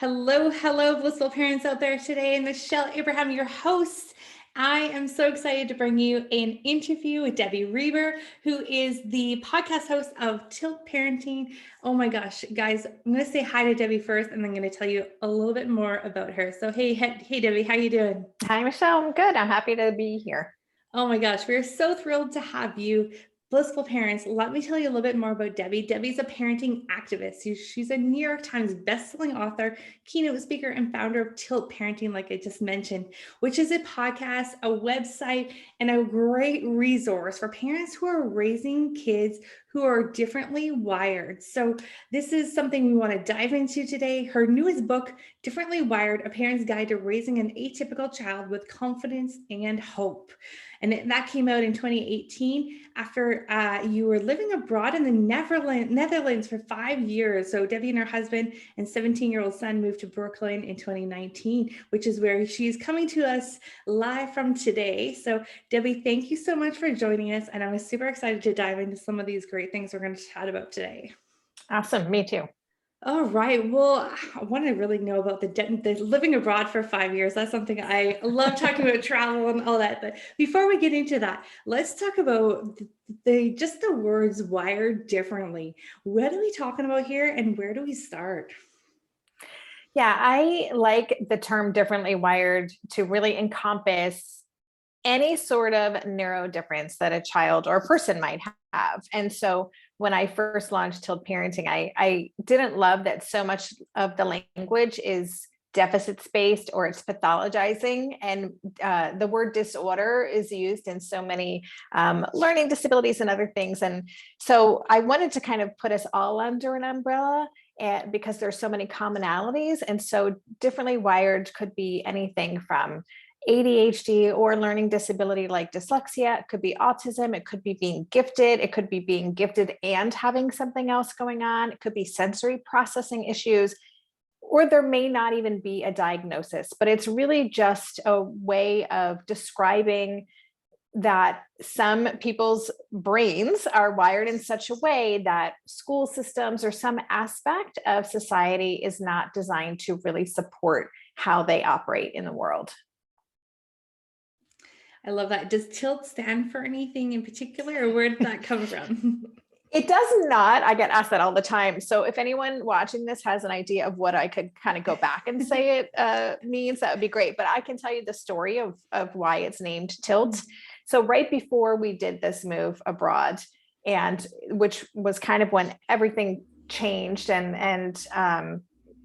Hello, hello, blissful parents out there today. And Michelle Abraham, your host. I am so excited to bring you an interview with Debbie Reber, who is the podcast host of Tilt Parenting. Oh my gosh, guys, I'm going to say hi to Debbie first, and then I'm going to tell you a little bit more about her. So, hey, Debbie, how you doing? Hi, Michelle. I'm good. I'm happy to be here. Oh my gosh, we're so thrilled to have you. Blissful parents, let me tell you a little bit more about Debbie. Debbie's a parenting activist. She's a New York Times bestselling author, keynote speaker, and founder of Tilt Parenting, like I just mentioned, which is a podcast, a website, and a great resource for parents who are raising kids who are differently wired. So this is something we want to dive into today. Her newest book, Differently Wired, A Parent's Guide to Raising an Atypical Child with Confidence and Hope. And that came out in 2018 after you were living abroad in the Netherlands for 5 years. So Debbie and her husband and 17-year-old son moved to Brooklyn in 2019, which is where she's coming to us live from today. So Debbie, thank you so much for joining us. And I'm super excited to dive into some of these great things we're going to chat about today. Awesome. Me too. All right. Well, I want to really know about the living abroad for 5 years. That's something I love talking about, travel and all that. But before we get into that, let's talk about just the words wired differently. What are we talking about here, and where do we start? Yeah, I like the term differently wired to really encompass any sort of neuro difference that a child or a person might have. And so when I first launched Tilt Parenting, I didn't love that so much of the language is deficit-based or it's pathologizing. And the word disorder is used in so many learning disabilities and other things. And so I wanted to kind of put us all under an umbrella because there's so many commonalities. And so differently wired could be anything from ADHD or learning disability like dyslexia. It could be autism. It could be being gifted. It could be being gifted and having something else going on. It could be sensory processing issues, or there may not even be a diagnosis, but it's really just a way of describing that some people's brains are wired in such a way that school systems or some aspect of society is not designed to really support how they operate in the world. I love that. Does TILT stand for anything in particular, or where did that come from? It does not. I get asked that all the time. So if anyone watching this has an idea of what I could kind of go back and say it means, that would be great. But I can tell you the story of why it's named Tilt. So right before we did this move abroad, and which was kind of when everything changed and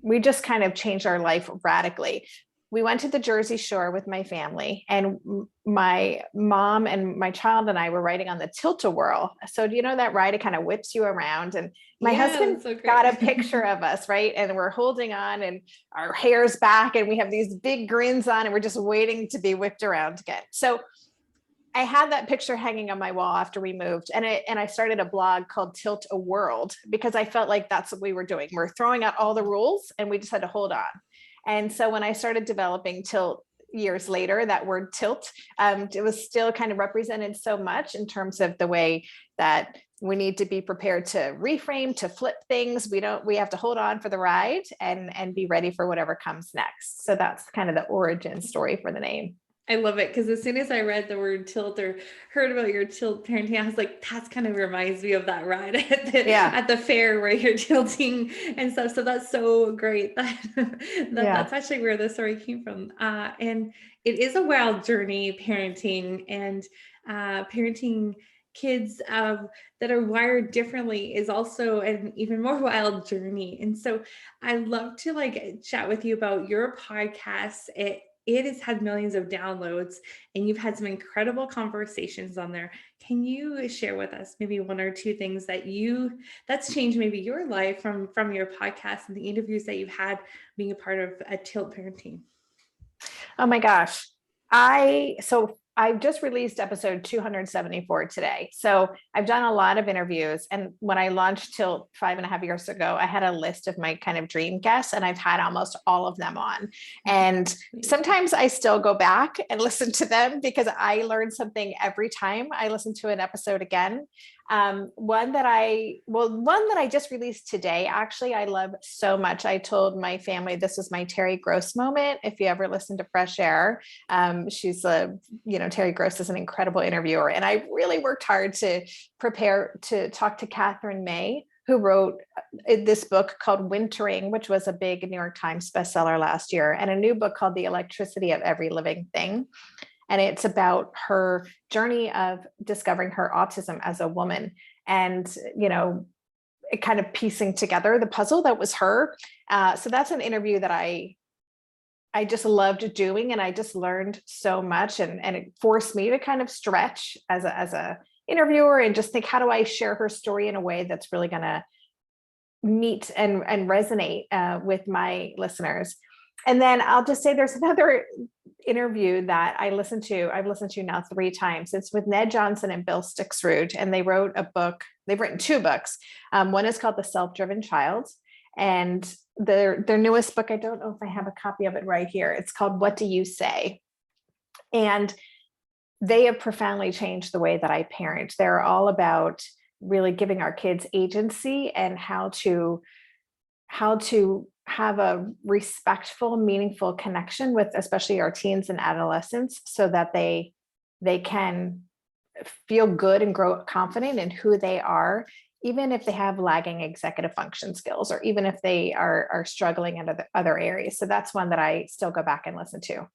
we just kind of changed our life radically. We went to the Jersey Shore with my family, and my mom and my child and I were riding on the Tilt-A-Whirl. So do you know that ride? It kind of whips you around, and my husband got a picture of us, right? And we're holding on and our hair's back and we have these big grins on and we're just waiting to be whipped around again. So I had that picture hanging on my wall after we moved, and I started a blog called Tilt a World because I felt like that's what we were doing. We're throwing out all the rules and we just had to hold on. And so when I started developing Tilt years later, that word tilt, it was still kind of represented so much in terms of the way that we need to be prepared to reframe, to flip things. We have to hold on for the ride and be ready for whatever comes next. So that's kind of the origin story for the name. I love it, because as soon as I read the word tilt or heard about your tilt parenting, I was like, that's kind of reminds me of that ride at the fair where you're tilting and stuff. So that's so great. That's actually where the story came from. And it is a wild journey, parenting, and parenting kids that are wired differently is also an even more wild journey. And so I love to chat with you about your podcast. It has had millions of downloads, and you've had some incredible conversations on there. Can you share with us maybe one or two things that's changed maybe your life from your podcast and the interviews that you've had being a part of a Tilt Parenting? Oh my gosh. I've just released episode 274 today. So I've done a lot of interviews. And when I launched Tilt 5.5 years ago, I had a list of my kind of dream guests, and I've had almost all of them on. And sometimes I still go back and listen to them because I learn something every time I listen to an episode again. One that I just released today, actually, I love so much. I told my family this was my Terry Gross moment. If you ever listen to Fresh Air, Terry Gross is an incredible interviewer. And I really worked hard to prepare to talk to Catherine May, who wrote this book called Wintering, which was a big New York Times bestseller last year, and a new book called The Electricity of Every Living Thing. And it's about her journey of discovering her autism as a woman and, it kind of piecing together the puzzle that was her. So that's an interview that I just loved doing. And I just learned so much, and it forced me to kind of stretch as a interviewer and just think, how do I share her story in a way that's really going to meet and resonate with my listeners. And then I'll just say there's another interview that I've listened to now 3 times. It's with Ned Johnson and Bill Stixrud, and they wrote a book. They've written 2 books. One is called The Self-Driven Child, and their newest book, I don't know if I have a copy of it right here. It's called What Do You Say? And they have profoundly changed the way that I parent. They're all about really giving our kids agency and how to have a respectful, meaningful connection with especially our teens and adolescents, so that they can feel good and grow confident in who they are, even if they have lagging executive function skills, or even if they are struggling in other areas. So that's one that I still go back and listen to.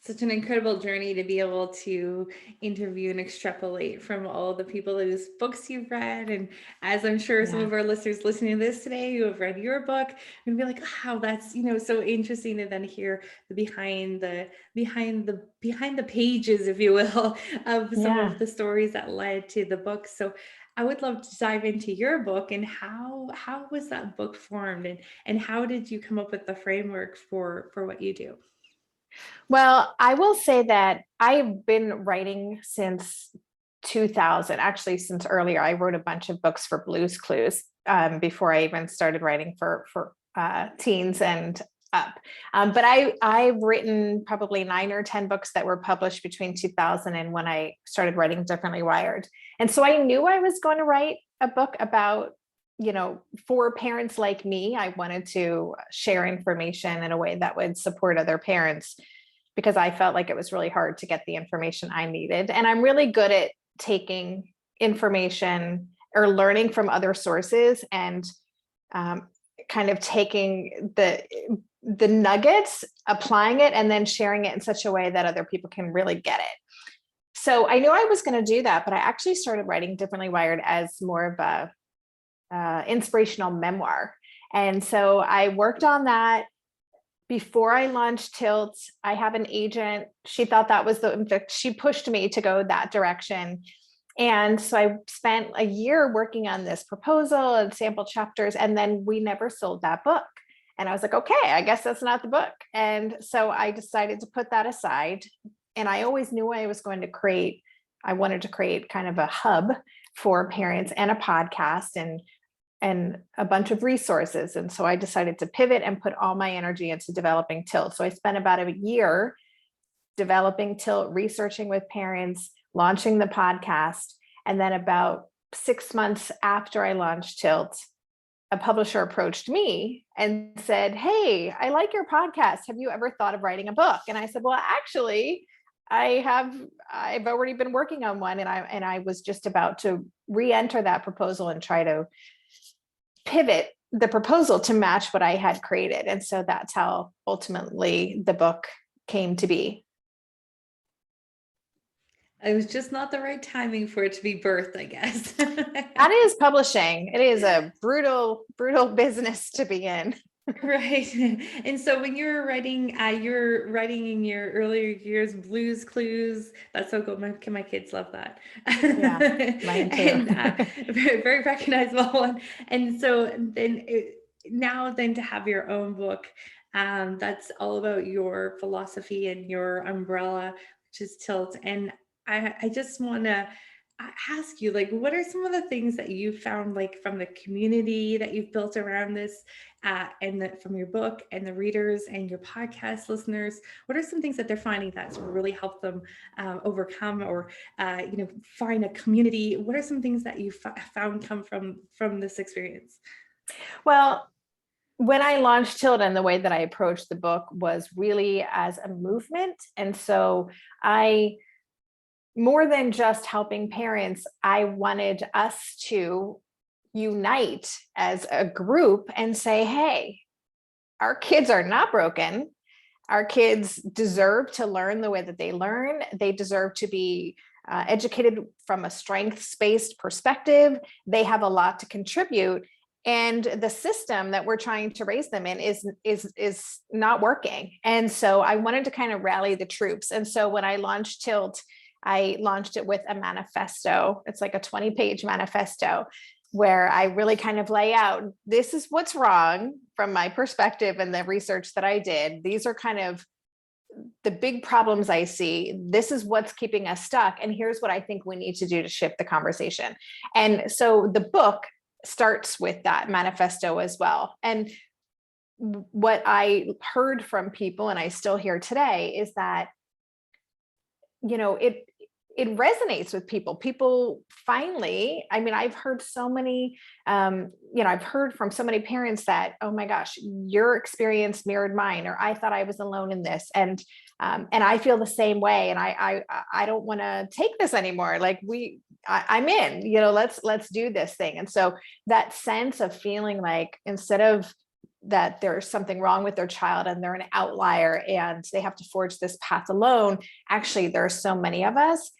Such an incredible journey to be able to interview and extrapolate from all the people whose books you've read. And as I'm sure some of our listeners listening to this today who have read your book, and be like, wow, that's, so interesting to then hear the behind the pages, if you will, of some of the stories that led to the book. So I would love to dive into your book, and how was that book formed, and how did you come up with the framework for what you do? Well, I will say that I've been writing since 2000, actually since earlier. I wrote a bunch of books for Blue's Clues before I even started writing for teens and up. But I've written probably 9 or 10 books that were published between 2000 and when I started writing Differently Wired. And so I knew I was going to write a book about, for parents like me. I wanted to share information in a way that would support other parents, because I felt like it was really hard to get the information I needed. And I'm really good at taking information or learning from other sources and kind of taking the nuggets, applying it, and then sharing it in such a way that other people can really get it. So I knew I was going to do that, but I actually started writing Differently Wired as more of a inspirational memoir. And so I worked on that before I launched Tilt. I have an agent. She thought that was in fact, she pushed me to go that direction. And so I spent a year working on this proposal and sample chapters, and then we never sold that book. And I was like, okay, I guess that's not the book. And so I decided to put that aside. And I always knew I wanted to create kind of a hub for parents and a podcast and a bunch of resources. And so I decided to pivot and put all my energy into developing Tilt. So I spent about a year developing Tilt, researching with parents, launching the podcast. And then about 6 months after I launched Tilt, a publisher approached me and said, hey, I like your podcast. Have you ever thought of writing a book? And I said, well, actually, I've already been working on one. And I was just about to re-enter that proposal and try to pivot the proposal to match what I had created. And so that's how ultimately the book came to be. It was just not the right timing for it to be birthed, I guess. That is publishing. It is a brutal business to be in. Right. And so when you're writing in your earlier years, Blue's Clues, that's so cool. My kids love that. Yeah, mine too. And very, very recognizable one. And so then to have your own book, that's all about your philosophy and your umbrella, which is Tilt. And I just want to ask you, like, what are some of the things that you found, like, from the community that you've built around this, and from your book and the readers and your podcast listeners? What are some things that they're finding that's really helped them overcome, or find a community? What are some things that you found come from this experience? Well, when I launched Tilda, the way that I approached the book was really as a movement. And so I, more than just helping parents, I wanted us to unite as a group and say, hey, our kids are not broken. Our kids deserve to learn the way that they learn. They deserve to be educated from a strengths-based perspective. They have a lot to contribute. And the system that we're trying to raise them in is not working. And so I wanted to kind of rally the troops. And so when I launched Tilt, I launched it with a manifesto. It's like a 20-page manifesto where I really kind of lay out, this is what's wrong from my perspective and the research that I did. These are kind of the big problems I see. This is what's keeping us stuck. And here's what I think we need to do to shift the conversation. And so the book starts with that manifesto as well. And what I heard from people, and I still hear today, is that, it resonates with people. People finally, I mean, I've heard so many, I've heard from so many parents that, oh my gosh, your experience mirrored mine, or I thought I was alone in this. And I feel the same way. And I don't want to take this anymore. Like I'm in, let's do this thing. And so that sense of feeling like, instead of that there's something wrong with their child and they're an outlier and they have to forge this path alone, actually, there are so many of us.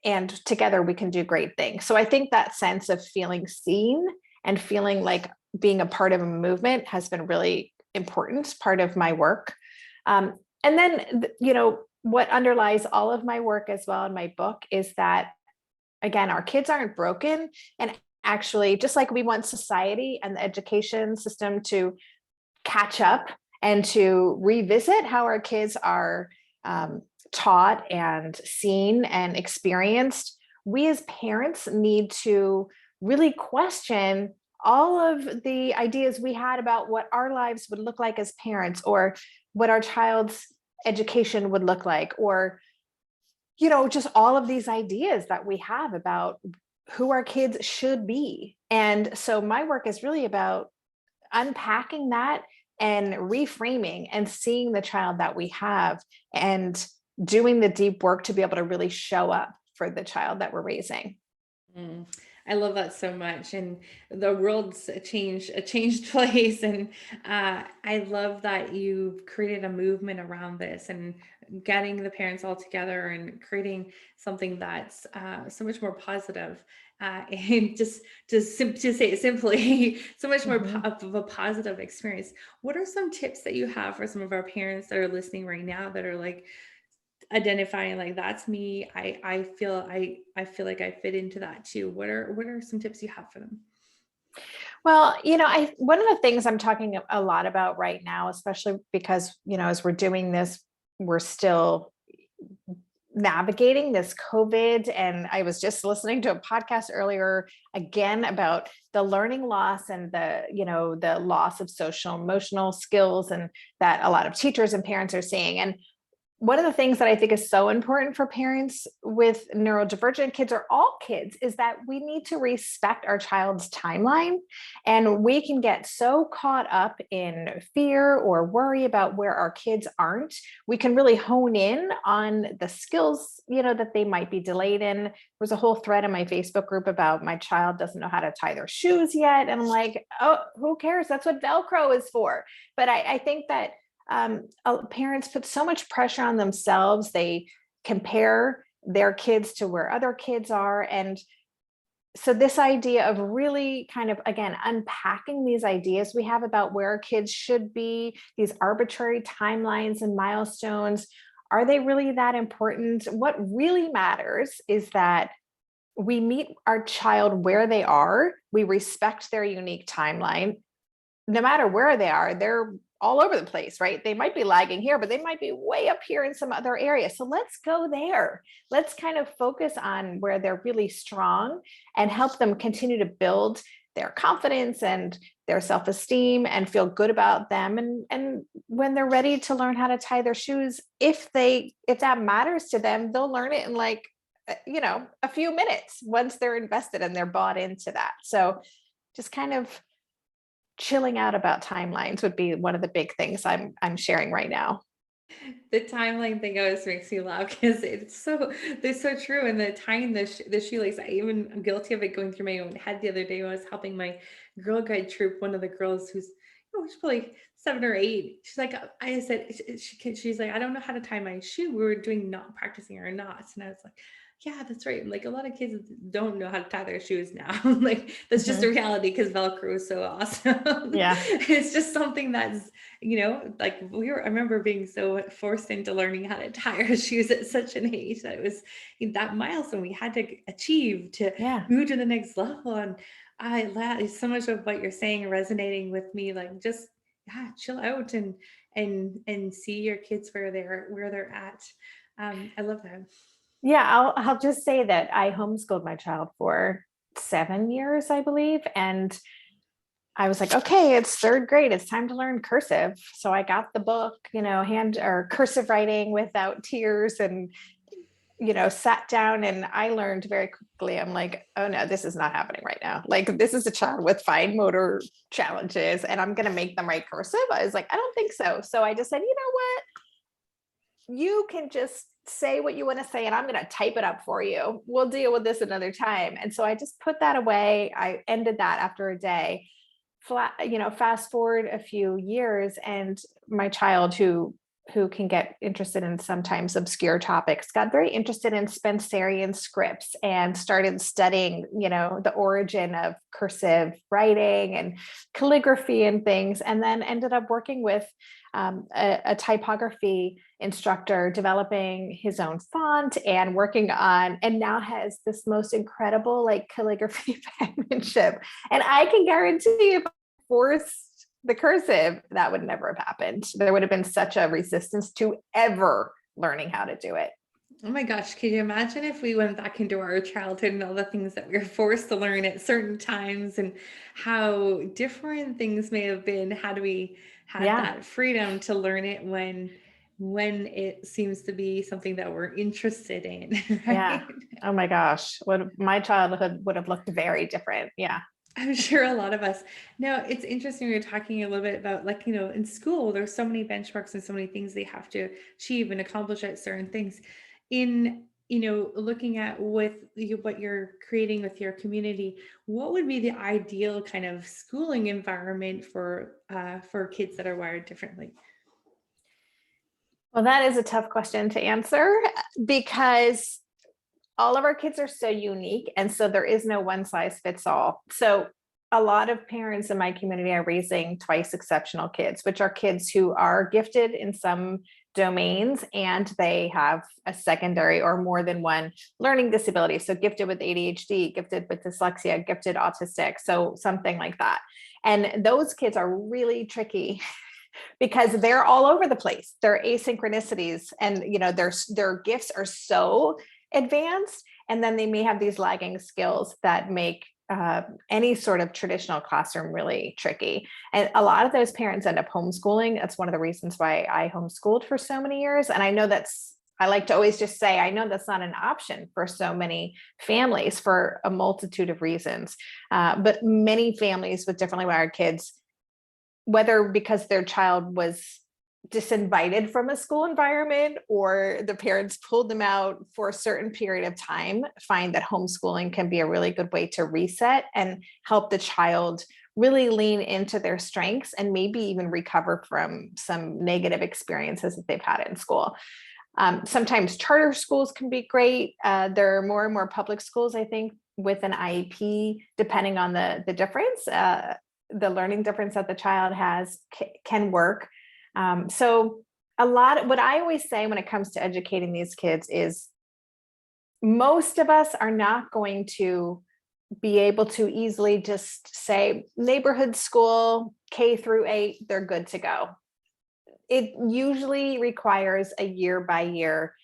And together we can do great things. So I think that sense of feeling seen and feeling like being a part of a movement has been really important part of my work. And then, what underlies all of my work as well in my book is that, again, our kids aren't broken. And actually, just like we want society and the education system to catch up and to revisit how our kids are taught and seen and experienced, we as parents need to really question all of the ideas we had about what our lives would look like as parents, or what our child's education would look like, or just all of these ideas that we have about who our kids should be. And so my work is really about unpacking that and reframing and seeing the child that we have and doing the deep work to be able to really show up for the child that we're raising. Mm, I love that so much. And the world's a changed place. And I love that you've created a movement around this and getting the parents all together and creating something that's so much more positive. And to say it simply, so much more Mhm. of a positive experience. What are some tips that you have for some of our parents that are listening right now that are like, identifying, like, that's me. I feel like I fit into that too. What are some tips you have for them? Well, one of the things I'm talking a lot about right now, especially because, as we're doing this, we're still navigating this COVID. And I was just listening to a podcast earlier again about the learning loss and the loss of social emotional skills, and that a lot of teachers and parents are seeing. And one of the things that I think is so important for parents with neurodivergent kids, or all kids, is that we need to respect our child's timeline. And we can get so caught up in fear or worry about where our kids aren't. We can really hone in on the skills, that they might be delayed in. There was a whole thread in my Facebook group about my child doesn't know how to tie their shoes yet. And I'm like, oh, who cares? That's what Velcro is for. But I think that parents put so much pressure on themselves. They compare their kids to where other kids are. And so this idea of really kind of, again, unpacking these ideas we have about where our kids should be, these arbitrary timelines and milestones, are they really that important? What really matters is that we meet our child where they are. We respect their unique timeline. No matter where they are, they're all over the place, right? They might be lagging here, but they might be way up here in some other area. So let's go there. Let's kind of focus on where they're really strong and help them continue to build their confidence and their self-esteem and feel good about them. And when they're ready to learn how to tie their shoes, if that matters to them, they'll learn it in like, a few minutes once they're invested and they're bought into that. So just kind of chilling out about timelines would be one of the big things I'm sharing right now. The timeline thing always makes me laugh because they're so true. And the tying the shoelace, I'm guilty of it going through my own head the other day when I was helping my Girl Guide troop. One of the girls who's, she's probably 7 or 8. She's like, I said, she's like, I don't know how to tie my shoe. We were doing not practicing our knots. And I was like, yeah, that's right. Like a lot of kids don't know how to tie their shoes now. Like that's just a reality because Velcro is so awesome. Yeah. It's just something that's, like I remember being so forced into learning how to tie our shoes at such an age that it was that milestone we had to achieve to move to the next level. And so much of what you're saying resonating with me, like just, chill out and see your kids where they're at. I love that. Yeah, I'll just say that I homeschooled my child for 7 years, I believe. And I was like, okay, it's 3rd grade. It's time to learn cursive. So I got the book, hand or cursive writing without tears and, sat down and I learned very quickly. I'm like, oh no, this is not happening right now. Like this is a child with fine motor challenges and I'm going to make them write cursive. I was like, I don't think so. So I just said, you know what? You can just say what you want to say and I'm going to type it up for you. We'll deal with this another time. And so I just put that away. I ended that after a day. Fast forward a few years and my child who can get interested in sometimes obscure topics got very interested in Spencerian scripts and started studying, the origin of cursive writing and calligraphy and things, and then ended up working with a typography instructor, developing his own font and working on, and now has this most incredible like calligraphy penmanship. And I can guarantee if I forced the cursive, that would never have happened. There would have been such a resistance to ever learning how to do it. Oh my gosh, can you imagine if we went back into our childhood and all the things that we were forced to learn at certain times and how different things may have been had we had that freedom to learn it when it seems to be something that we're interested in, right? Yeah. Oh my gosh. My childhood would have looked very different. Yeah. I'm sure a lot of us. Now, it's interesting. We were talking a little bit about like, in school, there's so many benchmarks and so many things they have to achieve and accomplish at certain things. In, looking at what you're creating with your community, what would be the ideal kind of schooling environment for kids that are wired differently? Well, that is a tough question to answer because all of our kids are so unique. And so there is no one size fits all. So a lot of parents in my community are raising twice exceptional kids, which are kids who are gifted in some domains and they have a secondary or more than one learning disability. So gifted with ADHD, gifted with dyslexia, gifted autistic. So something like that. And those kids are really tricky because they're all over the place. Their asynchronicities and, their gifts are so advanced, and then they may have these lagging skills that make any sort of traditional classroom really tricky. And a lot of those parents end up homeschooling. That's one of the reasons why I homeschooled for so many years. And I know I like to always just say, I know that's not an option for so many families for a multitude of reasons. But many families with differently wired kids, whether because their child was disinvited from a school environment or the parents pulled them out for a certain period of time, find that homeschooling can be a really good way to reset and help the child really lean into their strengths and maybe even recover from some negative experiences that they've had in school. Sometimes charter schools can be great. There are more and more public schools, I think, with an IEP, depending on the difference, the learning difference that the child has can work. So what I always say when it comes to educating these kids is most of us are not going to be able to easily just say neighborhood school, K through 8, they're good to go. it usually requires a year by year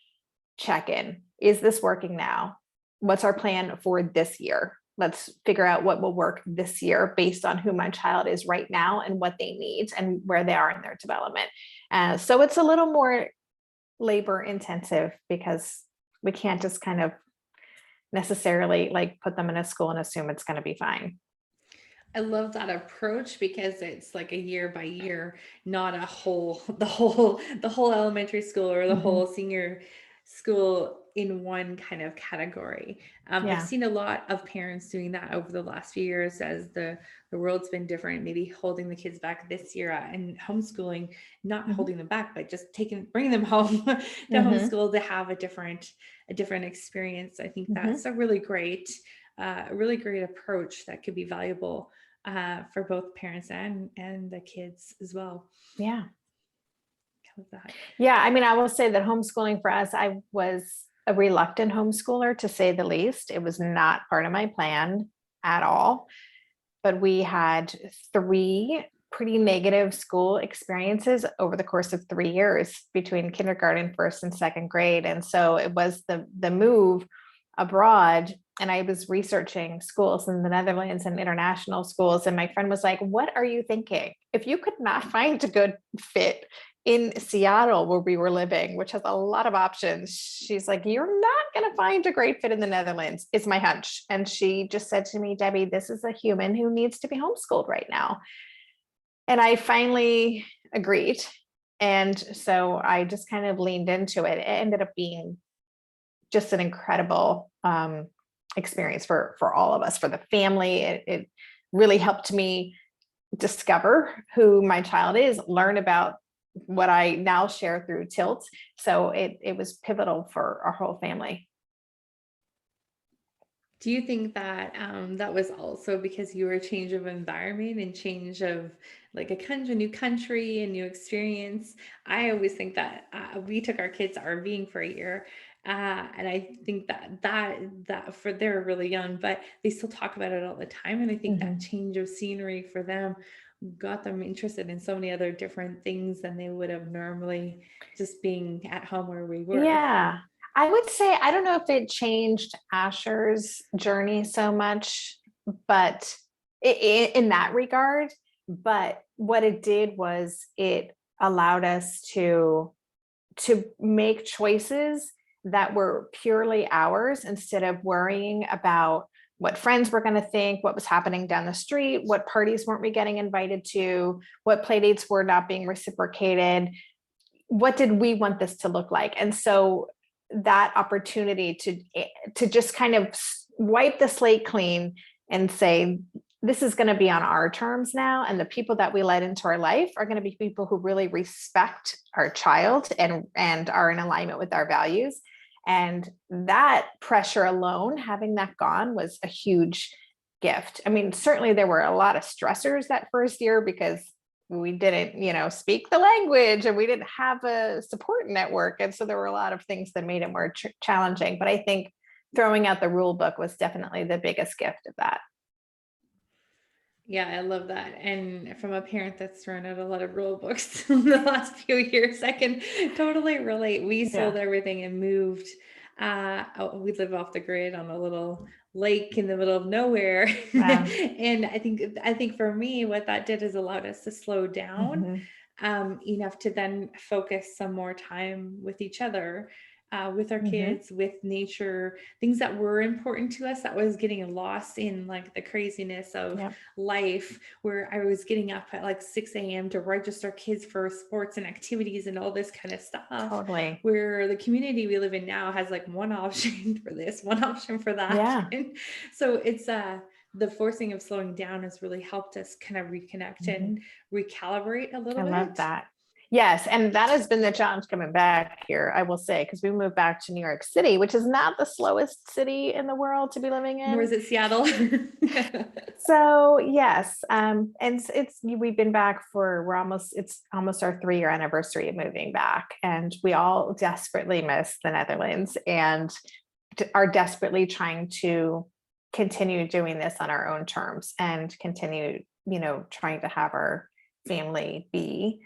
check-in. Is this working now? What's our plan for this year? Let's figure out what will work this year based on who my child is right now and what they need and where they are in their development. So it's a little more labor intensive because we can't just kind of necessarily like put them in a school and assume it's going to be fine. I love that approach because it's like a year by year, not the whole elementary school or the whole senior school in one kind of category. I've Yeah. seen a lot of parents doing that over the last few years as the world's been different, maybe holding the kids back this year and homeschooling, not holding them back, but just bringing them home to homeschool to have a different experience. I think that's a really great approach that could be valuable for both parents and the kids as well. Yeah. I love that. Yeah. I mean, I will say that homeschooling for us, I was a reluctant homeschooler to say the least. It was not part of my plan at all. But we had 3 pretty negative school experiences over the course of 3 years between kindergarten, first and second grade. And so it was the move abroad, and I was researching schools in the Netherlands and international schools. And my friend was like, what are you thinking? If you could not find a good fit in Seattle where we were living, which has a lot of options, she's like, you're not going to find a great fit in the Netherlands. It's my hunch. And she just said to me, Debbie, this is a human who needs to be homeschooled right now. And I finally agreed. And so I just kind of leaned into it. It ended up being just an incredible experience for all of us, for the family. It really helped me discover who my child is, learn about what I now share through Tilt. So it was pivotal for our whole family. Do you think that that was also because you were a change of environment and change of like a new country, a new experience? I always think that we took our kids RVing for a year. And I think that for they're really young, but they still talk about it all the time. And I think that change of scenery for them got them interested in so many other different things than they would have normally just being at home where we were. Yeah. I would say, I don't know if it changed Asher's journey so much, but in that regard, but what it did was it allowed us to make choices that were purely ours instead of worrying about what friends were going to think, what was happening down the street, what parties weren't we getting invited to, what play dates were not being reciprocated. What did we want this to look like? And so that opportunity to just kind of wipe the slate clean and say, this is going to be on our terms now. And the people that we let into our life are going to be people who really respect our child and are in alignment with our values. And that pressure alone, having that gone, was a huge gift. I mean, certainly there were a lot of stressors that first year because we didn't, speak the language and we didn't have a support network. And so there were a lot of things that made it more challenging. But I think throwing out the rule book was definitely the biggest gift of that. Yeah, I love that. And from a parent that's thrown out a lot of rule books in the last few years, I can totally relate. We sold everything and moved. We live off the grid on a little lake in the middle of nowhere. Wow. And I think for me, what that did is allowed us to slow down enough to then focus some more time with each other. With our kids, with nature, things that were important to us that was getting lost in like the craziness of life, where I was getting up at like 6 a.m. to register kids for sports and activities and all this kind of stuff. Totally. Where the community we live in now has like one option for this, one option for that. Yeah. And so it's the forcing of slowing down has really helped us kind of reconnect and recalibrate a little bit. I love that. Yes. And that has been the challenge coming back here, I will say, because we moved back to New York City, which is not the slowest city in the world to be living in. Nor is it Seattle. So yes. And we've been back it's almost our 3-year anniversary of moving back. And we all desperately miss the Netherlands and are desperately trying to continue doing this on our own terms and continue, trying to have our family be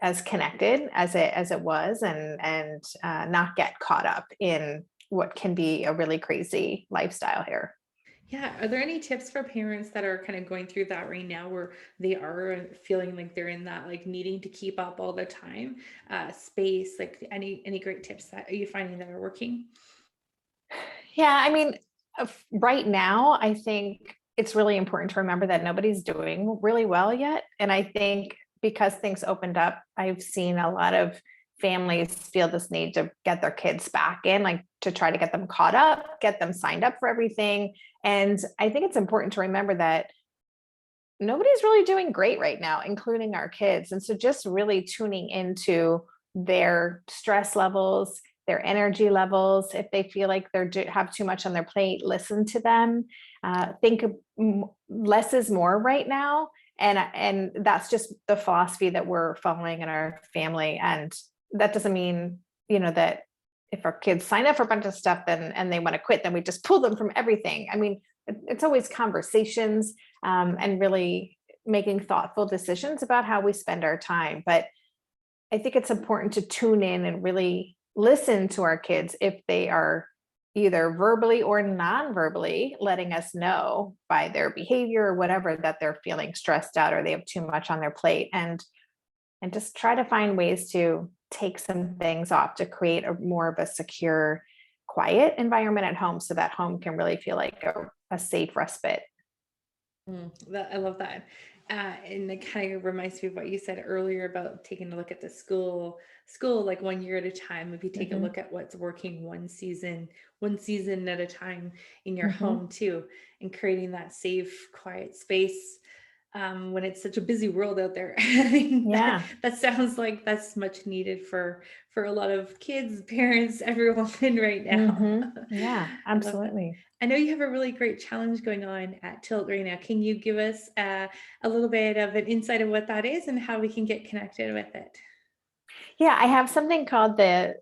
as connected as it was, and not get caught up in what can be a really crazy lifestyle here. Yeah. Are there any tips for parents that are kind of going through that right now where they are feeling like they're in that like needing to keep up all the time space? Like any great tips that are you finding that are working? Yeah, I mean, right now, I think it's really important to remember that nobody's doing really well yet. And I think because things opened up, I've seen a lot of families feel this need to get their kids back in, like to try to get them caught up, get them signed up for everything. And I think it's important to remember that nobody's really doing great right now, including our kids. And so just really tuning into their stress levels, their energy levels. If they feel like have too much on their plate, listen to them. Think less is more right now. And that's just the philosophy that we're following in our family. And that doesn't mean, that if our kids sign up for a bunch of stuff and they want to quit, then we just pull them from everything. I mean, it's always conversations, and really making thoughtful decisions about how we spend our time. But I think it's important to tune in and really listen to our kids if they are either verbally or non-verbally letting us know by their behavior or whatever that they're feeling stressed out or they have too much on their plate, and just try to find ways to take some things off to create a more of a secure, quiet environment at home so that home can really feel like a safe respite. I love that. And it kind of reminds me of what you said earlier about taking a look at the school like 1 year at a time. If you take a Mhm, look at what's working one season at a time in your mhm. home too, and creating that safe, quiet space when it's such a busy world out there. I think Yeah. that sounds like that's much needed for a lot of kids, parents, everyone right now. Yeah, I love that. absolutely. I know you have a really great challenge going on at Tilt right now. Can you give us a little bit of an insight of what that is and how we can get connected with it? Yeah, I have something called the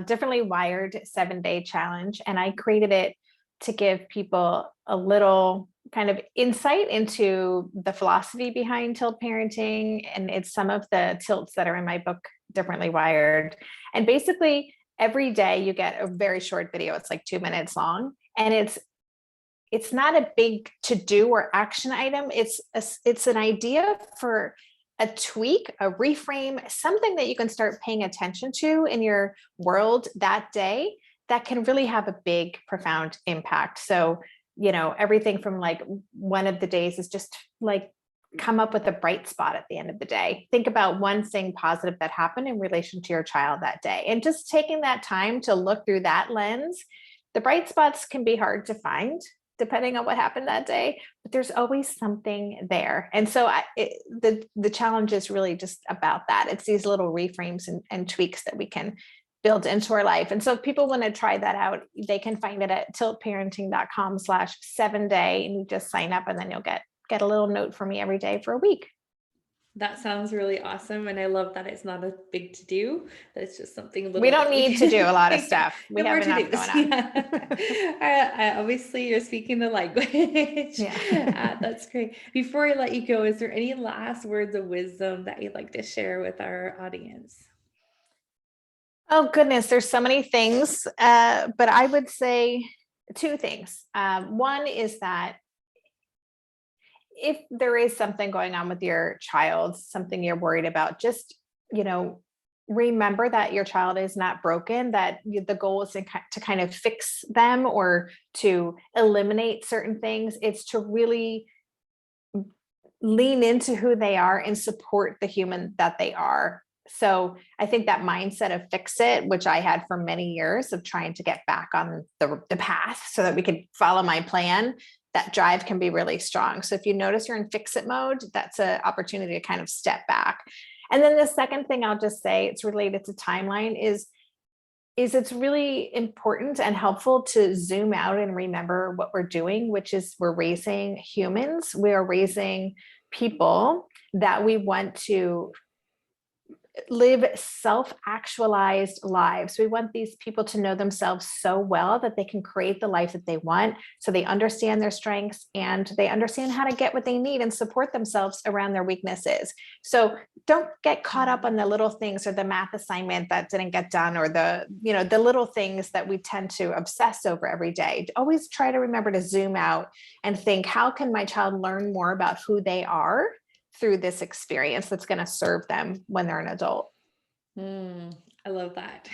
Differently Wired 7-Day Challenge, and I created it to give people a little kind of insight into the philosophy behind tilt parenting. And it's some of the tilts that are in my book, Differently Wired. And basically, every day you get a very short video. It's like 2 minutes long, and it's not a big to do or action item. It's an idea for a tweak, a reframe, something that you can start paying attention to in your world that day that can really have a big, profound impact. So, everything from like one of the days is just like come up with a bright spot at the end of the day. Think about one thing positive that happened in relation to your child that day. And just taking that time to look through that lens. The bright spots can be hard to find depending on what happened that day, but there's always something there. And so the challenge is really just about that. It's these little reframes and tweaks that we can build into our life. And so if people want to try that out, they can find it at tiltparenting.com/7-day, and you just sign up and then you'll get a little note from me every day for a week. That sounds really awesome. And I love that it's not a big to do, that it's just something We little don't that we need to do a lot of can, stuff. We no have more to enough do's. going on. Yeah. Obviously, you're speaking the language. Yeah. That's great. Before I let you go, is there any last words of wisdom that you'd like to share with our audience? Oh goodness, there's so many things, but I would say two things. One is that if there is something going on with your child, something you're worried about, just, you know, remember that your child is not broken, that the goal is to kind of fix them or to eliminate certain things. It's to really lean into who they are and support the human that they are. So I think that mindset of fix it, which I had for many years of trying to get back on the path so that we could follow my plan, that drive can be really strong. So if you notice you're in fix it mode, that's an opportunity to kind of step back. And then the second thing I'll just say, it's related to timeline, is it's really important and helpful to zoom out and remember what we're doing, which is we're raising humans. We are raising people that we want to live self-actualized lives. We want these people to know themselves so well that they can create the life that they want. So they understand their strengths and they understand how to get what they need and support themselves around their weaknesses. So don't get caught up on the little things or the math assignment that didn't get done, or the little things that we tend to obsess over every day. Always try to remember to zoom out and think, how can my child learn more about who they are through this experience that's going to serve them when they're an adult? I love that.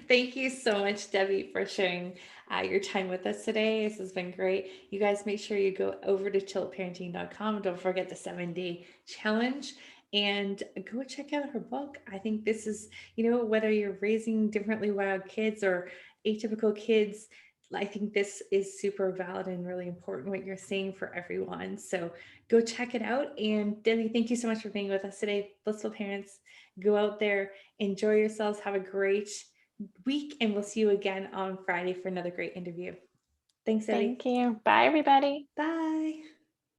Thank you so much, Debbie, for sharing your time with us today. This has been great. You guys make sure you go over to tiltparenting.com. Don't forget the 7-day challenge and go check out her book. I think this is, whether you're raising differently wild kids or atypical kids, I think this is super valid and really important what you're saying for everyone. So go check it out. And Debbie, thank you so much for being with us today. Blissful parents, go out there, enjoy yourselves, have a great week, and we'll see you again on Friday for another great interview. Thanks, Debbie. Thank you. Bye, everybody. Bye.